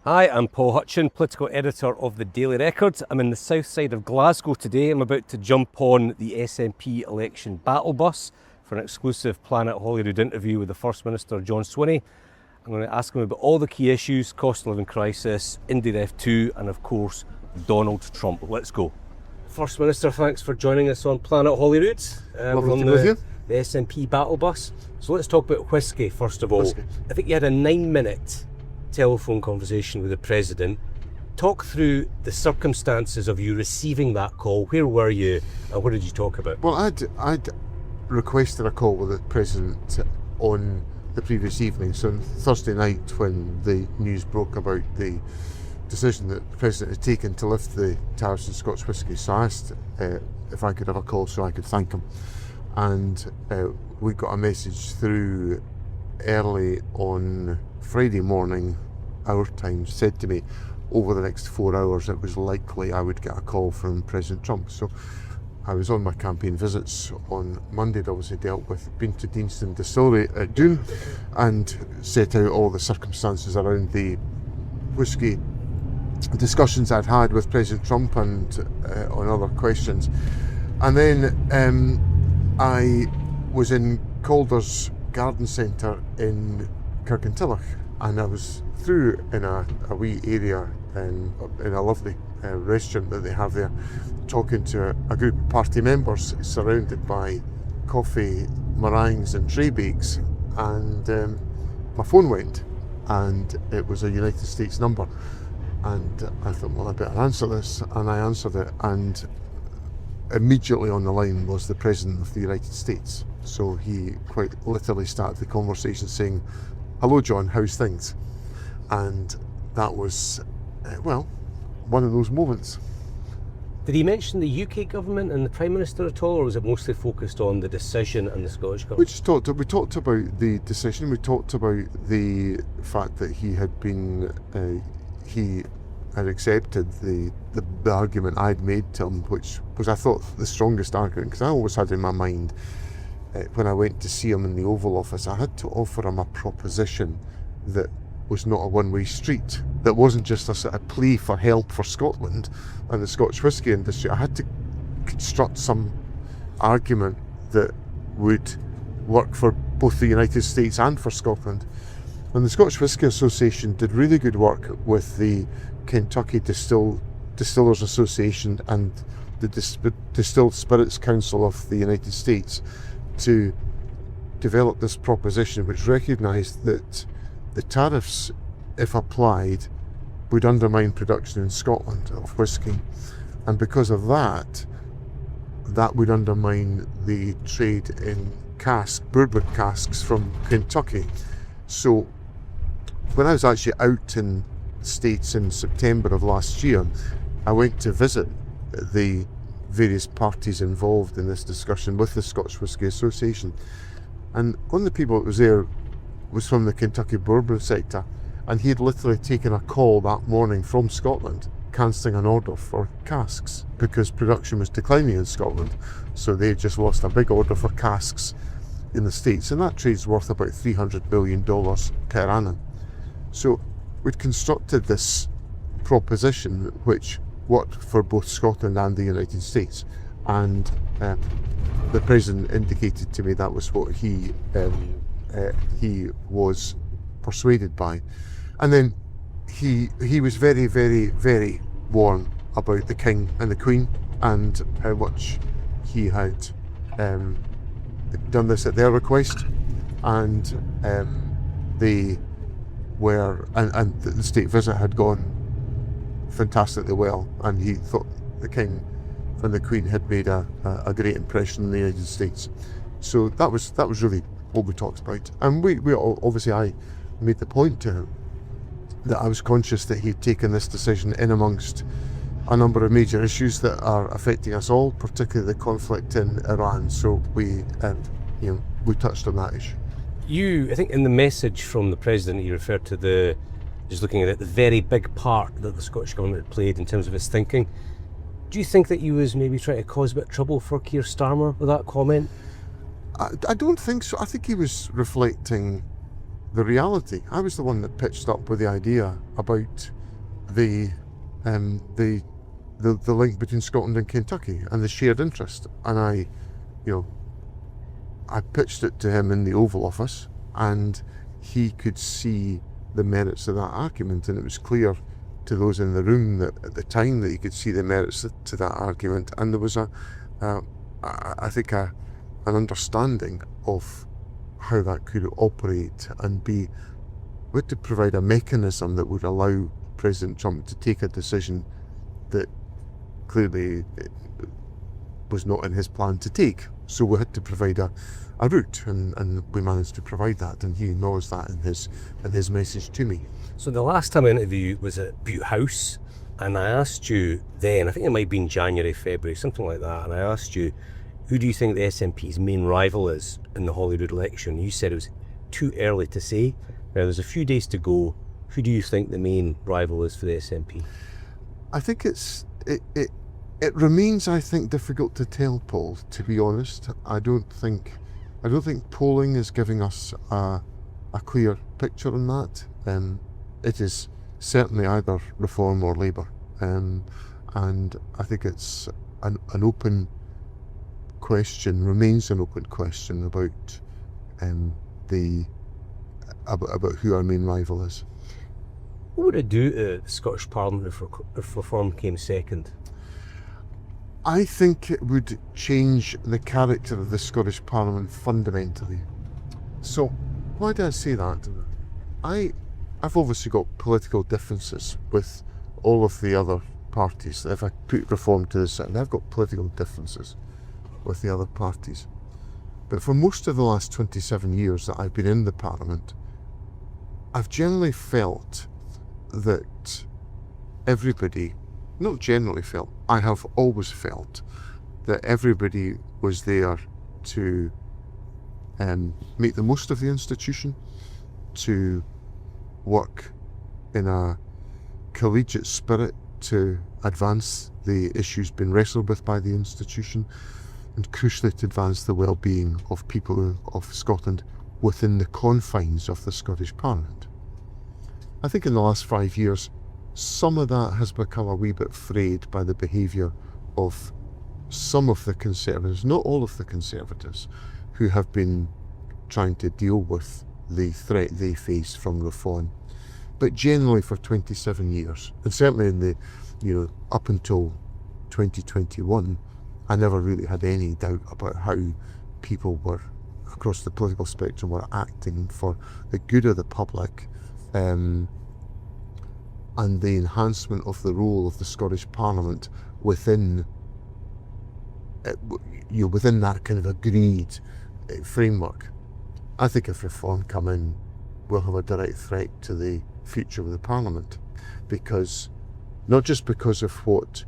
Hi, I'm Paul Hutcheon, political editor of the Daily Record. I'm in the south side of Glasgow today. I'm about to jump on the SNP election battle bus for an exclusive Planet Holyrood interview with the First Minister, John Swinney. I'm going to ask him about all the key issues, cost of living crisis, IndyRef2 and of course Donald Trump. Let's go. First Minister, thanks for joining us on Planet Holyrood. Lovely to be with you. The SNP battle bus. So let's talk about whisky first of all. Whisky. I think you had a 9-minute telephone conversation with the President. Talk through the circumstances of you receiving that call. Where were you and what did you talk about? Well, I'd requested a call with the President on the previous evening, so on Thursday night when the news broke about the decision that the President had taken to lift the tariffs on Scotch whisky. So I asked if I could have a call so I could thank him. And we got a message through early on Friday morning, our time, said to me over the next 4 hours it was likely I would get a call from President Trump. So I was on my campaign visits on Monday. I'd obviously dealt with, been to Deanston Distillery at Doon and set out all the circumstances around the whisky discussions I'd had with President Trump and on other questions. And then I was in Calder's Garden Centre in Kirkintilloch, and I was through in a wee area in a lovely restaurant that they have there, talking to a group of party members surrounded by coffee, meringues and tray bakes, and my phone went and it was a United States number, and I thought, well, I better answer this, and I answered it, and immediately on the line was the President of the United States. So he quite literally started the conversation saying, "Hello John, how's things?" And that was, well, one of those moments. Did he mention the UK government and the Prime Minister at all, or was it mostly focused on the decision and the Scottish government? We talked about the decision, we talked about the fact that he had accepted the argument I'd made to him, which was, I thought, the strongest argument, because I always had in my mind, when I went to see him in the Oval Office, I had to offer him a proposition that was not a one-way street, that wasn't just a sort of plea for help for Scotland and the Scotch whisky industry. I had to construct some argument that would work for both the United States and for Scotland. And the Scotch Whisky Association did really good work with the Kentucky Distillers Association and the Distilled Spirits Council of the United States to develop this proposition, which recognised that the tariffs, if applied, would undermine production in Scotland of whisky, and because of that would undermine the trade in bourbon casks from Kentucky. So when I was actually out in the States in September of last year, I went to visit the various parties involved in this discussion with the Scotch Whisky Association, and one of the people that was there was from the Kentucky bourbon sector, and he had literally taken a call that morning from Scotland cancelling an order for casks because production was declining in Scotland. So they just lost a big order for casks in the States, and that trade's worth about $300 million per annum. So we'd constructed this proposition which worked for both Scotland and the United States, and the President indicated to me that was what he was persuaded by. And then he was very, very, very warm about the King and the Queen and how much he had done this at their request, and the state visit had gone fantastically well, and he thought the King and the Queen had made a great impression in the United States. So that was really what we talked about, and we obviously, I made the point to him that I was conscious that he'd taken this decision in amongst a number of major issues that are affecting us all, particularly the conflict in Iran. So we touched on that issue. I think in the message from the President, he referred to just looking at it, the very big part that the Scottish Government had played in terms of its thinking. Do you think that he was maybe trying to cause a bit of trouble for Keir Starmer with that comment? I don't think so. I think he was reflecting the reality. I was the one that pitched up with the idea about the link between Scotland and Kentucky and the shared interest, and I pitched it to him in the Oval Office, and he could see the merits of that argument, and it was clear to those in the room that at the time that he could see the merits to that argument, and there was an understanding of how that could operate and be, we had to provide a mechanism that would allow President Trump to take a decision that clearly was not in his plan to take. So we had to provide a route, and we managed to provide that, and he acknowledged that in his message to me. So the last time I interviewed you was at Butte House, and I asked you then, I think it might have been January, February, something like that, and I asked you, who do you think the SNP's main rival is in the Holyrood election? You said it was too early to say. Now there's a few days to go. Who do you think the main rival is for the SNP? I think it remains, I think, difficult to tell, Paul, to be honest. I don't think polling is giving us a clear picture on that. It is certainly either Reform or Labour, and I think it's an open question, remains an open question about about who our main rival is. What would it do to the Scottish Parliament if Reform came second? I think it would change the character of the Scottish Parliament fundamentally. So, why do I say that? I've obviously got political differences with all of the other parties. If I put Reform to the side, I've got political differences with the other parties. But for most of the last 27 years that I've been in the Parliament, I've generally felt that everybody, not generally felt, I have always felt that everybody was there to make the most of the institution, to work in a collegiate spirit to advance the issues being wrestled with by the institution, and crucially to advance the well-being of people of Scotland within the confines of the Scottish Parliament. I think in the last 5 years, some of that has become a wee bit frayed by the behaviour of some of the Conservatives, not all of the Conservatives, who have been trying to deal with the threat they face from Reform. But generally for 27 years, and certainly in the, up until 2021, I never really had any doubt about how people were, across the political spectrum, were acting for the good of the public, and the enhancement of the role of the Scottish Parliament within that kind of agreed framework. I think if Reform come in, we'll have a direct threat to the future of the Parliament, because not just because of what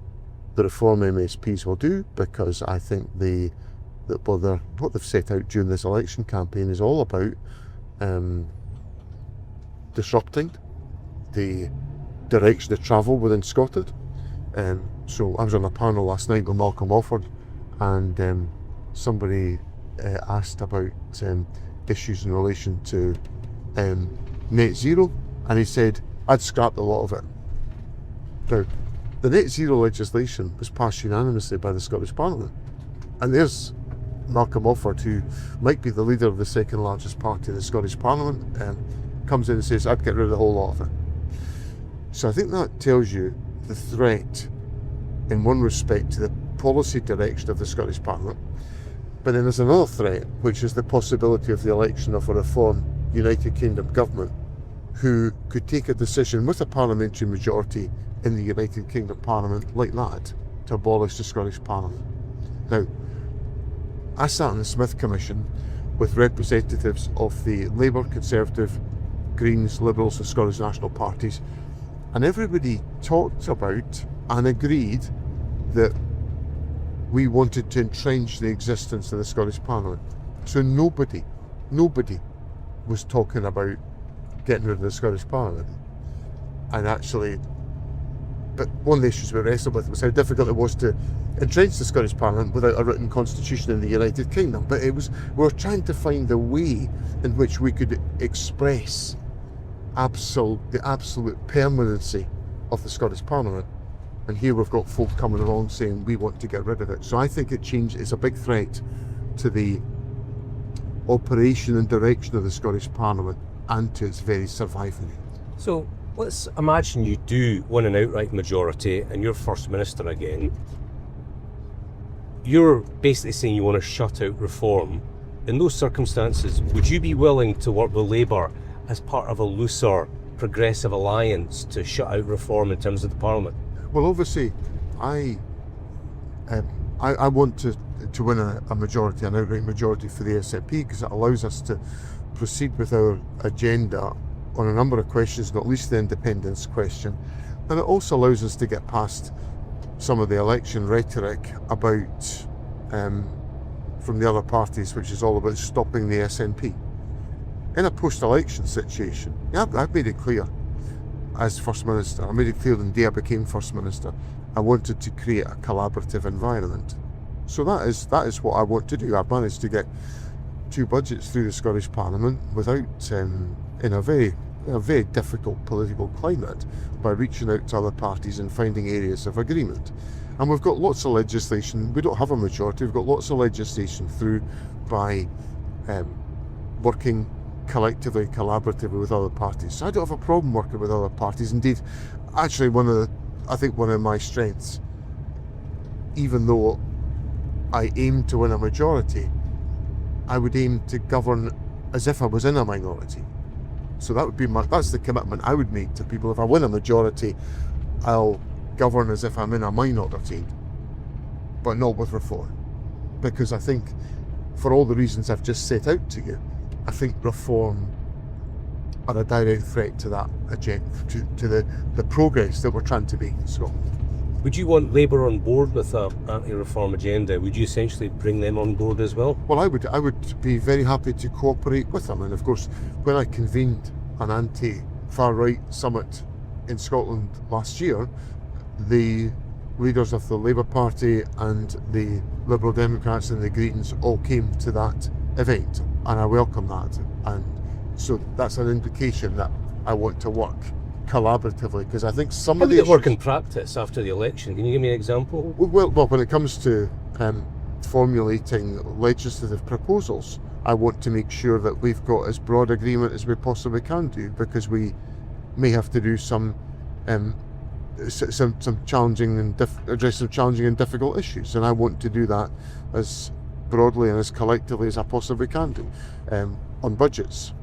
the Reform MSPs will do, because I think what they've set out during this election campaign is all about disrupting the direction of travel within Scotland. So I was on a panel last night with Malcolm Alford, and somebody asked about issues in relation to net zero, and he said, I'd scrapped a lot of it. Now, the net zero legislation was passed unanimously by the Scottish Parliament, and there's Malcolm Alford, who might be the leader of the second largest party in the Scottish Parliament, comes in and says, I'd get rid of the whole lot of it. So I think that tells you the threat, in one respect, to the policy direction of the Scottish Parliament. But then there's another threat, which is the possibility of the election of a Reform United Kingdom government, who could take a decision with a parliamentary majority in the United Kingdom Parliament like that to abolish the Scottish Parliament. Now, I sat on the Smith Commission with representatives of the Labour, Conservative, Greens, Liberals and Scottish National parties, and everybody talked about and agreed that we wanted to entrench the existence of the Scottish Parliament. So nobody was talking about getting rid of the Scottish Parliament. And actually, but one of the issues we wrestled with was how difficult it was to entrench the Scottish Parliament without a written constitution in the United Kingdom. But we were trying to find a way in which we could express the absolute permanency of the Scottish Parliament. And here we've got folk coming along saying we want to get rid of it. So I think it's a big threat to the operation and direction of the Scottish Parliament and to its very survival. So let's imagine you do win an outright majority and you're First Minister again. You're basically saying you want to shut out reform. In those circumstances, would you be willing to work with Labour as part of a looser progressive alliance to shut out reform in terms of the Parliament? Well, obviously, I want to win a majority, an outright majority for the SNP, because it allows us to proceed with our agenda on a number of questions, not least the independence question, and it also allows us to get past some of the election rhetoric about from the other parties, which is all about stopping the SNP. In a post-election situation, I've made it clear as First Minister, I made it clear the day I became First Minister, I wanted to create a collaborative environment. So that is what I want to do. I've managed to get 2 budgets through the Scottish Parliament without, in a very difficult political climate, by reaching out to other parties and finding areas of agreement. And we've got lots of legislation. We don't have a majority. We've got lots of legislation through by working collectively, collaboratively with other parties. So I don't have a problem working with other parties. Indeed, actually, I think one of my strengths, even though I aim to win a majority, I would aim to govern as if I was in a minority. So that's the commitment I would make to people. If I win a majority, I'll govern as if I'm in a minority, but not with reform. Because I think, for all the reasons I've just set out to you, I think reform are a direct threat to that agenda, to the progress that we're trying to make in Scotland. Would you want Labour on board with an anti-reform agenda? Would you essentially bring them on board as well? Well, I would be very happy to cooperate with them. And of course, when I convened an anti-far right summit in Scotland last year, the leaders of the Labour Party and the Liberal Democrats and the Greens all came to that event, and I welcome that. And so that's an indication that I want to work collaboratively, because I think some How of the would it work issues, in practice after the election? Can you give me an example? well, when it comes to formulating legislative proposals, I want to make sure that we've got as broad agreement as we possibly can do, because we may have to do some challenging and address some challenging and difficult issues, and I want to do that as broadly and as collectively as I possibly can do on budgets.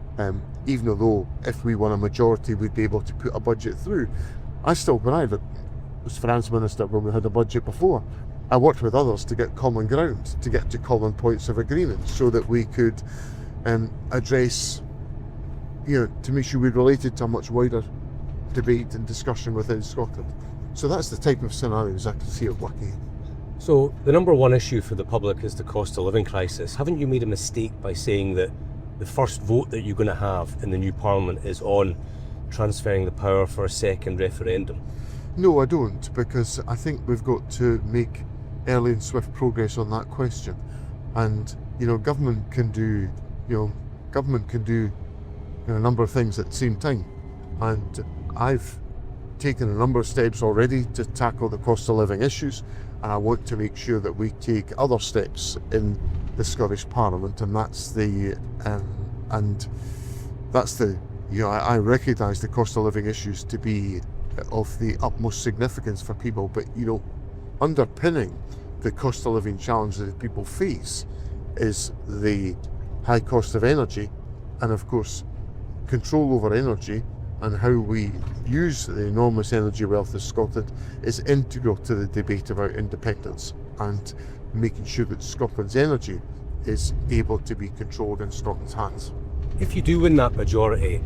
Even though if we won a majority, we'd be able to put a budget through. When I was Finance Minister, when we had a budget before, I worked with others to get common ground, to get to common points of agreement, so that we could address, to make sure we related to a much wider debate and discussion within Scotland. So that's the type of scenarios I can see it working in. So the number one issue for the public is the cost of living crisis. Haven't you made a mistake by saying that the first vote that you're going to have in the new Parliament is on transferring the power for a second referendum? No, I don't, because I think we've got to make early and swift progress on that question. And government can do a number of things at the same time. And I've taken a number of steps already to tackle the cost of living issues, and I want to make sure that we take other steps in the Scottish Parliament, and I recognise the cost of living issues to be of the utmost significance for people, but underpinning the cost of living challenge that people face is the high cost of energy, and of course control over energy and how we use the enormous energy wealth of Scotland is integral to the debate about independence and making sure that Scotland's energy is able to be controlled in Scotland's hands. If you do win that majority,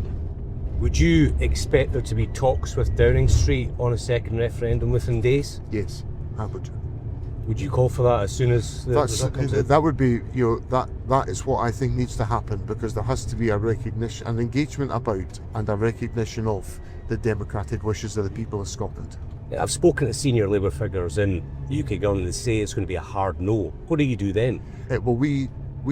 would you expect there to be talks with Downing Street on a second referendum within days? Yes, I would. Would you call for that as soon as the result comes in? That would be, that is what I think needs to happen, because there has to be a recognition, an engagement about, and a recognition of the democratic wishes of the people of Scotland. I've spoken to senior Labour figures in the UK government. They say it's going to be a hard no. What do you do then? Well, we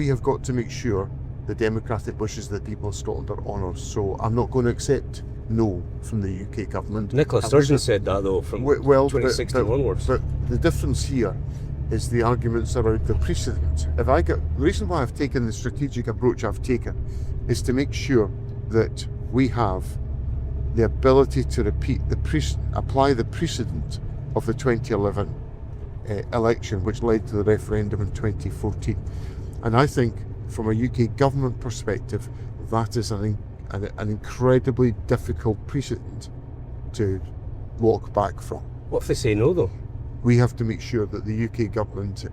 have got to make sure the democratic wishes of the people of Scotland are honoured. So I'm not going to accept no from the UK government. Nicola Sturgeon said that though from 2016 onwards. But the difference here is the arguments around the precedent. The reason why I've taken the strategic approach I've taken is to make sure that we have the ability to apply the precedent of the 2011 election, which led to the referendum in 2014. And I think from a UK government perspective, that is an incredibly difficult precedent to walk back from. What if they say no though? We have to make sure that the UK government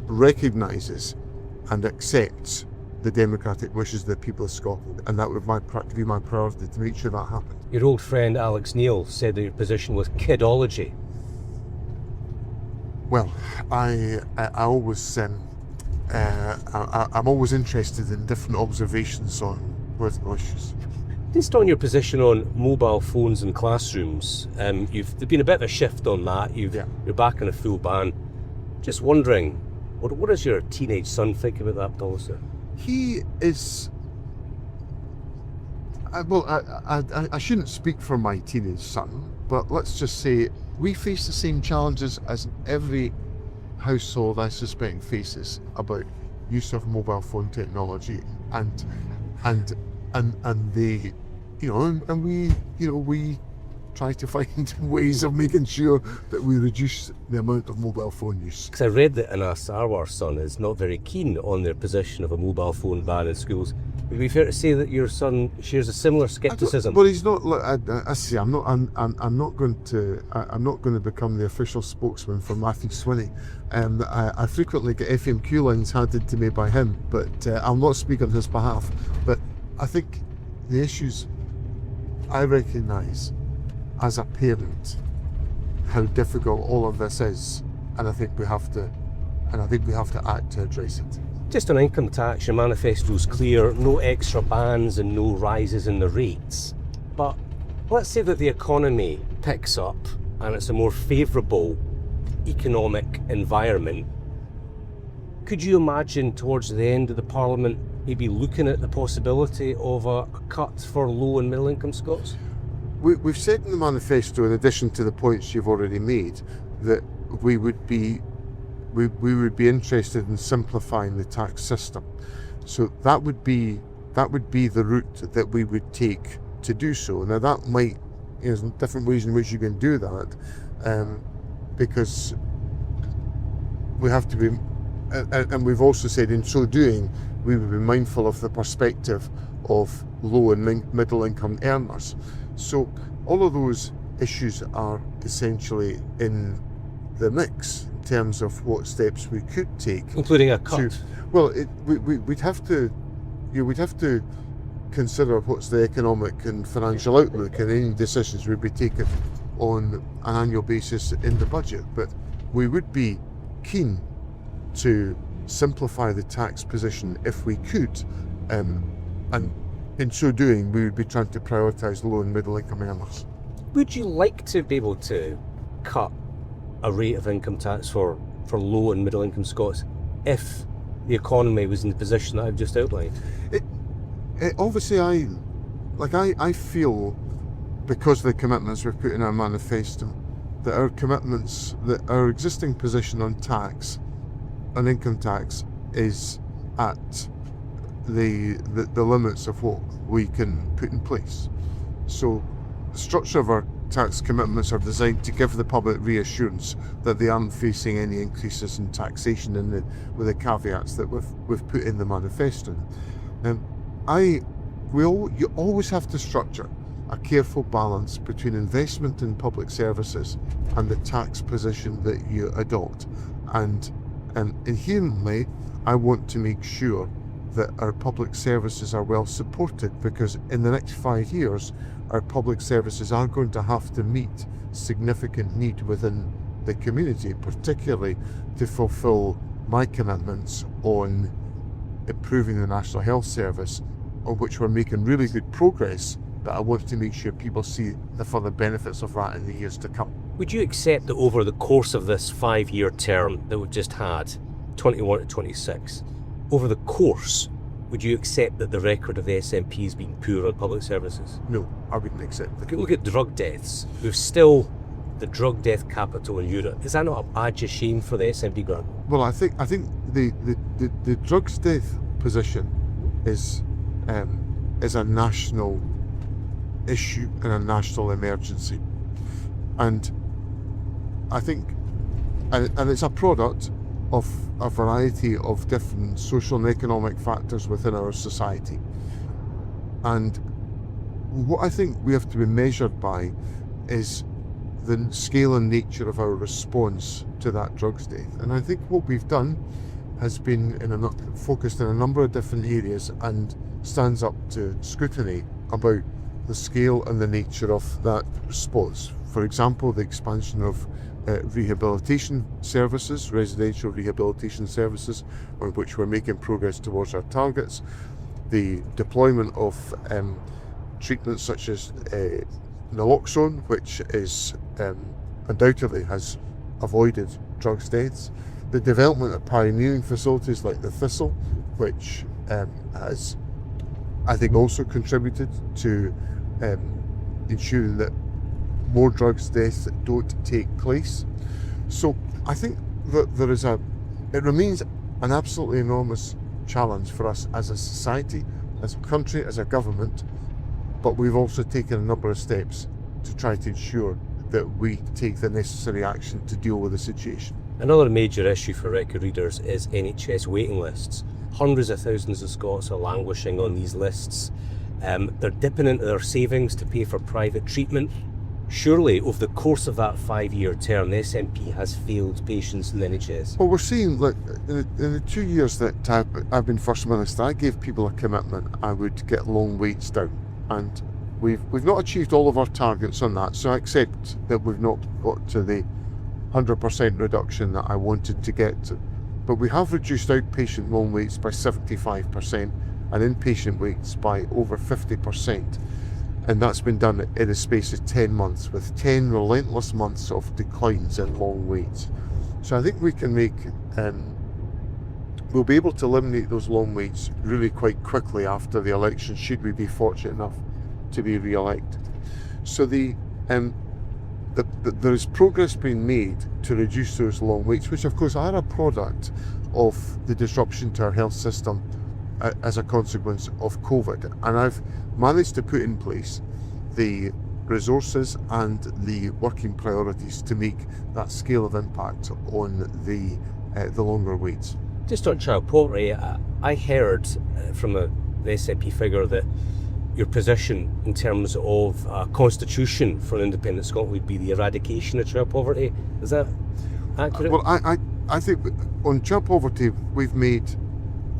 recognises and accepts the democratic wishes of the people of Scotland, and that would be my priority to make sure that happens. Your old friend Alex Neil said that your position was kidology. Well, I'm always interested in different observations on political issues. Just on your position on mobile phones in classrooms, there's been a bit of a shift on that. You're back in a full ban. Just wondering, what does your teenage son think about that policy? He is. I shouldn't speak for my teenage son, but let's just say we face the same challenges as every household, I suspect, faces about use of mobile phone technology, and we try to find ways of making sure that we reduce the amount of mobile phone use. Because I read that Anas Arwar's son is not very keen on their position of a mobile phone ban in schools. Would it be fair to say that your son shares a similar scepticism? Well, he's not. I see. I'm not going to become the official spokesman for Matthew Swinney. I frequently get FMQ lines handed to me by him, but I'll not speak on his behalf. But I think the issues I recognise as a parent how difficult all of this is, and I think we have to act to address it. Just on income tax, your manifesto's clear: no extra bans and no rises in the rates. But let's say that the economy picks up and it's a more favourable economic environment. Could you imagine towards the end of the Parliament maybe looking at the possibility of a cut for low and middle income Scots? We've said in the manifesto, in addition to the points you've already made, that we would be interested in simplifying the tax system. So that would be the route that we would take to do so. Now that might, there's different ways in which you can do that, because we have to be, and we've also said in so doing, we would be mindful of the perspective of low and middle income earners. So all of those issues are essentially in the mix in terms of what steps we could take, including a cut. We'd have to consider what's the economic and financial outlook, and any decisions would be taken on an annual basis in the budget. But we would be keen to simplify the tax position if we could, and in so doing, we would be trying to prioritise low and middle income earners. Would you like to be able to cut a rate of income tax for low and middle income Scots if the economy was in the position that I've just outlined? Obviously, I feel, because of the commitments we've put in our manifesto, that our existing position on income tax, is at the limits of what we can put in place. So the structure of our tax commitments are designed to give the public reassurance that they aren't facing any increases in taxation, with the caveats that we've put in the manifesto. You always have to structure a careful balance between investment in public services and the tax position that you adopt. And inherently, I want to make sure that our public services are well supported, because in the next 5 years, our public services are going to have to meet significant need within the community, particularly to fulfil my commitments on improving the National Health Service, on which we're making really good progress, but I want to make sure people see the further benefits of that in the years to come. Would you accept that over the course of this 5-year term that we've just had, 21 to 26, over the course, would you accept that the record of the SNP has been poor on public services? No, I wouldn't accept that. Look at drug deaths. We're still the drug death capital in Europe. Is that not a badge of shame for the SNP grant? Well, I think the drugs death position is a national issue and a national emergency, and I think, and it's a product of a variety of different social and economic factors within our society. And what I think we have to be measured by is the scale and nature of our response to that drugs death. And I think what we've done has been focused in a number of different areas and stands up to scrutiny about the scale and the nature of that response. For example, the expansion of rehabilitation services, residential rehabilitation services, on which we're making progress towards our targets, the deployment of treatments such as naloxone, which is undoubtedly has avoided drugs deaths, the development of pioneering facilities like the Thistle, which has, I think, also contributed to ensuring that more drugs deaths don't take place. So I think that it remains an absolutely enormous challenge for us as a society, as a country, as a government, but we've also taken a number of steps to try to ensure that we take the necessary action to deal with the situation. Another major issue for record readers is NHS waiting lists. Hundreds of thousands of Scots are languishing on these lists. They're dipping into their savings to pay for private treatment. Surely, over the course of that 5-year term, the SNP has failed patients in the NHS. Well, we're seeing, look, in the 2 years that I've been First Minister, I gave people a commitment I would get long waits down. And we've not achieved all of our targets on that, so I accept that we've not got to the 100% reduction that I wanted to get to. But we have reduced outpatient long waits by 75% and inpatient waits by over 50%. And that's been done in a space of 10 months, with 10 relentless months of declines in long waits. So I think we can we'll be able to eliminate those long waits really quite quickly after the election, should we be fortunate enough to be re-elected. So there is progress being made to reduce those long waits, which of course are a product of the disruption to our health system as a consequence of COVID. And I've managed to put in place the resources and the working priorities to make that scale of impact on the longer waits. Just on child poverty, I heard from the SNP figure that your position in terms of a constitution for an independent Scotland would be the eradication of child poverty. Is that accurate? Well, I think on child poverty we've made,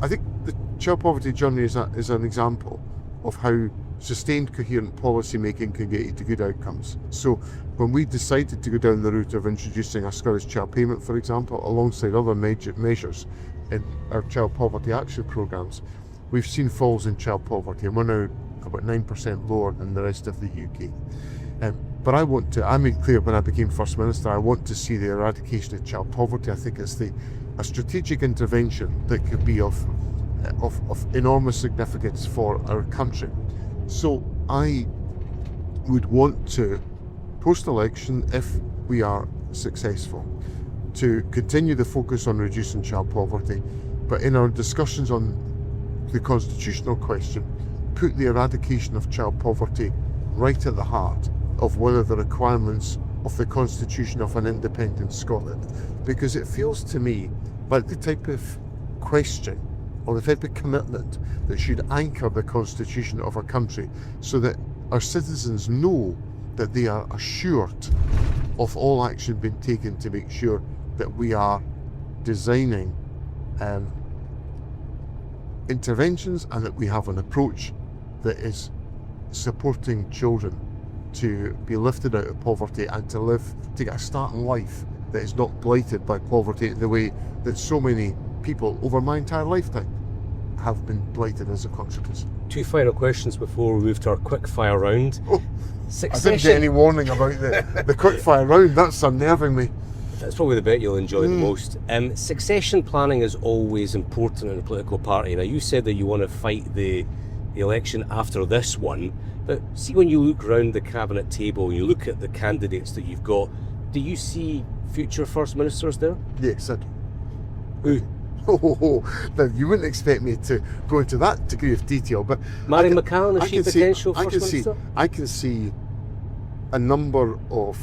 I think the child poverty journey is an example of how sustained coherent policy making can get you to good outcomes. So when we decided to go down the route of introducing a Scottish Child Payment, for example, alongside other major measures in our child poverty action programmes, we've seen falls in child poverty, and we're now about 9% lower than the rest of the UK. But I made clear when I became First Minister, I want to see the eradication of child poverty. I think it's a strategic intervention that could be of enormous significance for our country. So I would want to, post-election, if we are successful, to continue the focus on reducing child poverty, but in our discussions on the constitutional question, put the eradication of child poverty right at the heart of one of the requirements of the constitution of an independent Scotland, because it feels to me like the type of question or the type of commitment that should anchor the constitution of our country, so that our citizens know that they are assured of all action being taken to make sure that we are designing interventions and that we have an approach that is supporting children to be lifted out of poverty and to get a start in life that is not blighted by poverty in the way that so many people over my entire lifetime have been blighted as a consequence. 2 final questions before we move to our quick fire round. Oh, Succession. I didn't get any warning about the quick fire round. That's unnerving me. That's probably the bit you'll enjoy the most. Succession planning is always important in a political party. Now, you said that you want to fight the election after this one, but see, when you look round the cabinet table, you look at the candidates that you've got, do you see future First Ministers there? Yes, I do. Who? Now, you wouldn't expect me to go into that degree of detail, but Mary McCallum, is she potential First Minister? I can see a number of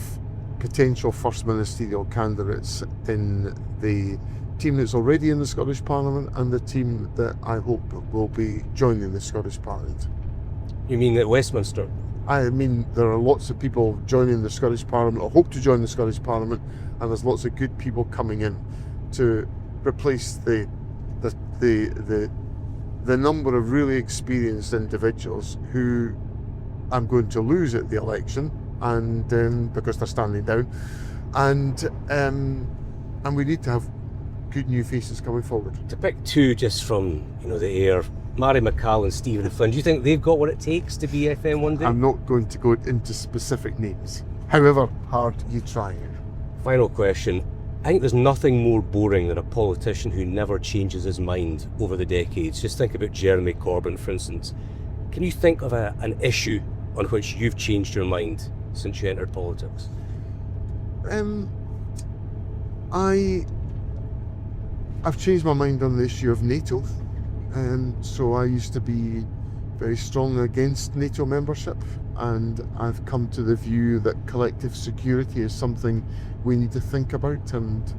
potential First Ministerial candidates in the team that's already in the Scottish Parliament and the team that I hope will be joining the Scottish Parliament. You mean at Westminster? I mean, there are lots of people joining the Scottish Parliament, or hope to join the Scottish Parliament, and there's lots of good people coming in to replace the number of really experienced individuals who I'm going to lose at the election, and because they're standing down, and we need to have good new faces coming forward. To pick two just from the air, Mary McCallum and Stephen Flynn, do you think they've got what it takes to be FM one day? I'm not going to go into specific names, however hard you try. Final question. I think there's nothing more boring than a politician who never changes his mind over the decades. Just think about Jeremy Corbyn, for instance. Can you think of an issue on which you've changed your mind since you entered politics? I've changed my mind on the issue of NATO. So I used to be very strong against NATO membership, and I've come to the view that collective security is something we need to think about, and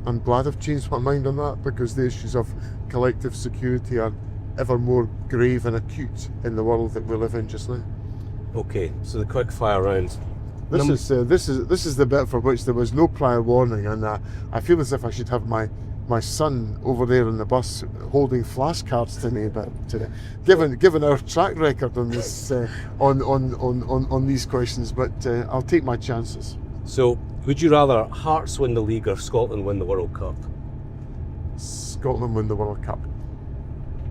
I'm glad I've changed my mind on that, because the issues of collective security are ever more grave and acute in the world that we live in just now. Okay, so the quick fire round. This is the bit for which there was no prior warning, and I feel as if I should have my son over there on the bus holding flashcards to me, but given our track record on this on these questions, but I'll take my chances. So, would you rather Hearts win the league or Scotland win the World Cup? Scotland win the World Cup.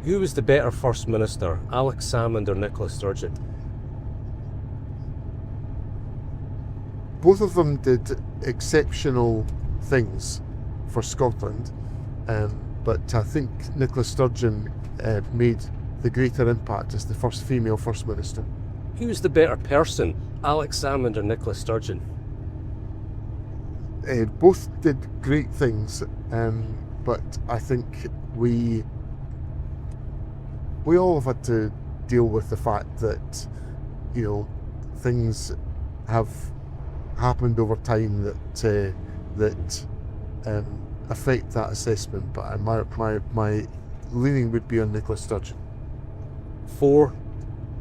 Who was the better First Minister, Alex Salmond or Nicola Sturgeon? Both of them did exceptional things for Scotland, but I think Nicola Sturgeon made the greater impact as the first female First Minister. Who was the better person, Alex Salmond or Nicola Sturgeon? Both did great things, but I think we all have had to deal with the fact that things have happened over time that affect that assessment. But my leaning would be on Nicola Sturgeon. 4.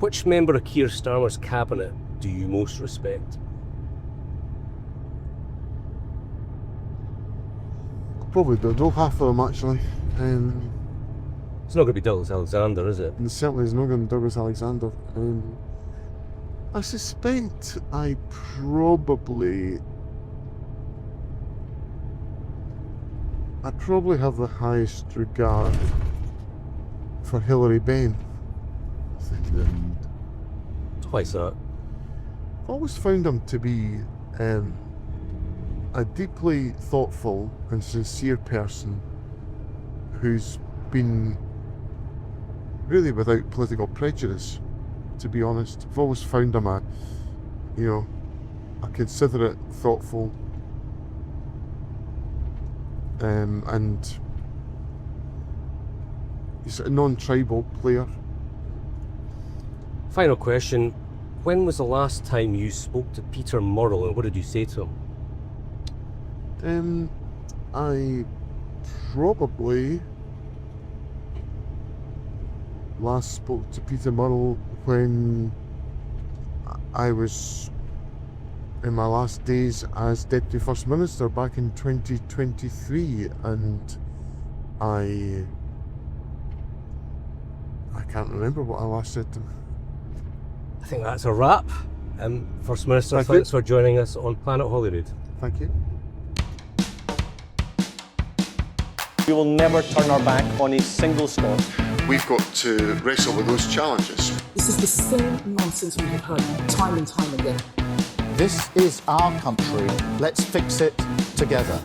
Which member of Keir Starmer's cabinet do you most respect? Probably don't know half of them, actually. It's not going to be Douglas Alexander, is it? And certainly it's not going to be Douglas Alexander. I suspect I probably have the highest regard for Hilary Benn. Twice that. I've always found him to be a deeply thoughtful and sincere person who's been really without political prejudice, to be honest. I've always found him a considerate, thoughtful, and he's a non-tribal player. Final question. When was the last time you spoke to Peter Murrell, and what did you say to him? I probably last spoke to Peter Murrell when I was in my last days as Deputy First Minister back in 2023, and I can't remember what I last said to him. I think that's a wrap. First Minister, thanks for joining us on Planet Holyrood. Thank you. We will never turn our back on a single Scot. we've got to wrestle with those challenges. This is the same nonsense we have heard time and time again. This is our country. Let's fix it together.